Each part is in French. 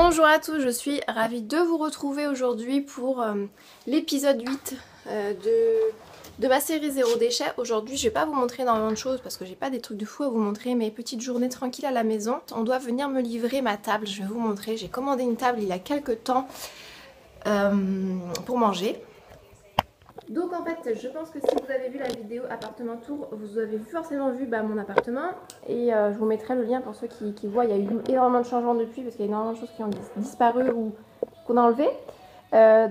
Bonjour à tous, je suis ravie de vous retrouver aujourd'hui pour l'épisode 8 de ma série Zéro déchet. Aujourd'hui je vais pas vous montrer énormément de choses parce que j'ai pas des trucs de fou à vous montrer, mais petite journée tranquille à la maison. On doit venir me livrer ma table, je vais vous montrer. J'ai commandé une table il y a quelques temps pour manger. Donc en fait je pense que si vous avez vu la vidéo appartement tour, vous avez forcément vu mon appartement. Et je vous mettrai le lien pour ceux qui voient. Il y a eu énormément de changements depuis parce qu'il y a énormément de choses qui ont disparu ou qu'on a enlevé.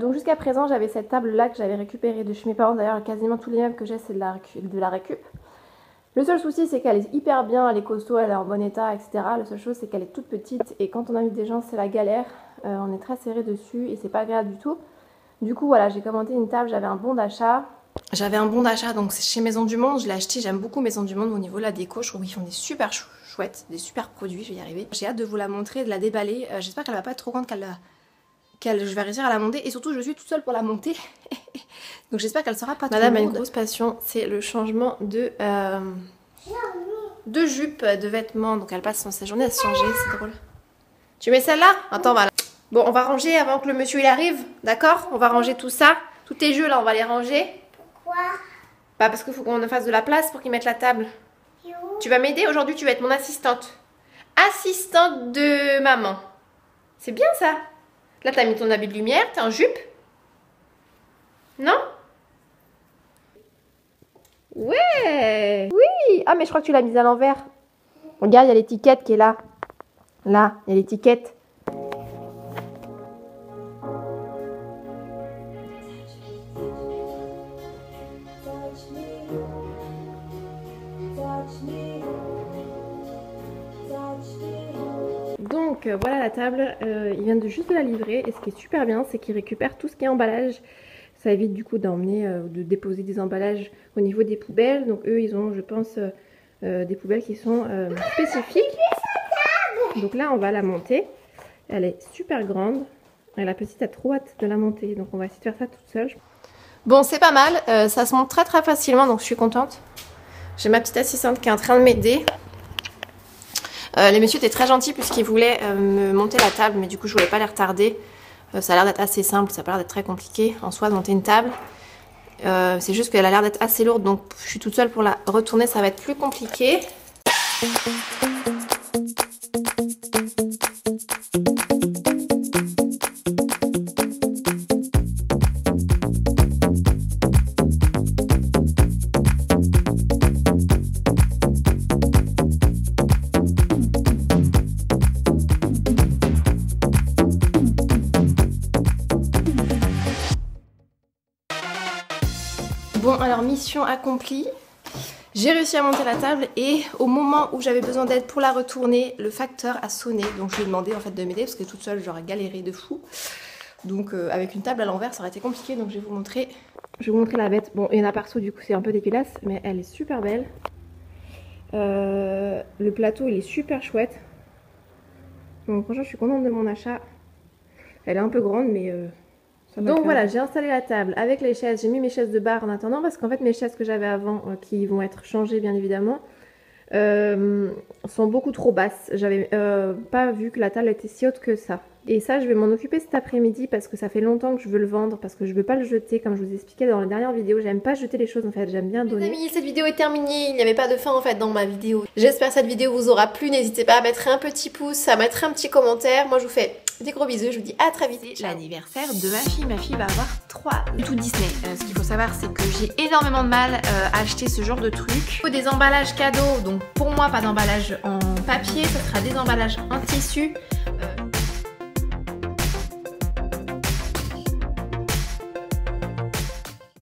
Donc jusqu'à présent j'avais cette table là que j'avais récupérée de chez mes parents. D'ailleurs quasiment tous les meubles que j'ai c'est de la récup. Le seul souci c'est qu'elle est hyper bien, elle est costaud, elle est en bon état, etc. La seule chose c'est qu'elle est toute petite et quand on invite des gens c'est la galère. On est très serré dessus et c'est pas agréable du tout. Du coup voilà, j'ai commandé une table, j'avais un bon d'achat. Donc c'est chez Maison du Monde, je l'ai acheté, j'aime beaucoup Maison du Monde au niveau de la déco, je trouve qu'ils font des super chouettes, des super produits, je vais y arriver. J'ai hâte de vous la montrer, de la déballer, j'espère qu'elle va pas être trop grande, je vais réussir à la monter et surtout je suis toute seule pour la monter. Donc j'espère qu'elle sera pas trop lourde. Madame a une grosse passion, c'est le changement de jupe, de vêtements, donc elle passe sa journée à se changer, c'est drôle. Tu mets celle-là? Attends, voilà. Bon, on va ranger avant que le monsieur il arrive, d'accord? On va ranger tout ça. Tous tes jeux là, on va les ranger. Pourquoi? Bah parce qu'il faut qu'on fasse de la place pour qu'ils mettent la table. Tu vas m'aider? Aujourd'hui, tu vas être mon assistante. Assistante de maman. C'est bien ça. Là, t'as mis ton habit de lumière, t'es en jupe. Non? Ouais! Oui! Ah, mais je crois que tu l'as mise à l'envers. Regarde, il y a l'étiquette qui est là. Là, il y a l'étiquette. Donc voilà la table, ils viennent juste de la livrer et ce qui est super bien c'est qu'ils récupèrent tout ce qui est emballage. Ça évite du coup d'emmener, de déposer des emballages au niveau des poubelles. Donc eux ils ont je pense des poubelles qui sont spécifiques. Donc là on va la monter, elle est super grande et la petite a trop hâte de la monter donc on va essayer de faire ça toute seule. Bon c'est pas mal, ça se monte très facilement donc je suis contente. J'ai ma petite assistante qui est en train de m'aider. Les messieurs étaient très gentils puisqu'ils voulaient me monter la table, mais du coup je voulais pas les retarder. Ça a l'air d'être assez simple, ça n'a pas l'air d'être très compliqué en soi de monter une table. C'est juste qu'elle a l'air d'être assez lourde, donc je suis toute seule pour la retourner, ça va être plus compliqué. Bon alors mission accomplie, j'ai réussi à monter la table et au moment où j'avais besoin d'aide pour la retourner, le facteur a sonné. Donc je lui ai demandé en fait de m'aider parce que toute seule j'aurais galéré de fou. Donc avec une table à l'envers ça aurait été compliqué, donc je vais vous montrer la bête. Bon il y en a partout du coup c'est un peu dégueulasse mais elle est super belle. Le plateau il est super chouette. Donc franchement je suis contente de mon achat. Elle est un peu grande mais... Donc voilà, j'ai installé la table avec les chaises, j'ai mis mes chaises de bar en attendant parce qu'en fait mes chaises que j'avais avant, qui vont être changées bien évidemment, sont beaucoup trop basses. J'avais pas vu que la table était si haute que ça. Et ça je vais m'en occuper cet après-midi parce que ça fait longtemps que je veux le vendre, parce que je veux pas le jeter comme je vous expliquais dans la dernière vidéo. J'aime pas jeter les choses en fait, j'aime bien donner. Les amis, cette vidéo est terminée, il n'y avait pas de fin en fait dans ma vidéo. J'espère que cette vidéo vous aura plu, n'hésitez pas à mettre un petit pouce, à mettre un petit commentaire. Moi je vous fais des gros bisous, je vous dis à très vite. C'est l'anniversaire de ma fille va avoir 3 tout Disney. Ce qu'il faut savoir c'est que j'ai énormément de mal à acheter ce genre de trucs. Il faut des emballages cadeaux, donc pour moi pas d'emballage en papier, ce sera des emballages en tissu.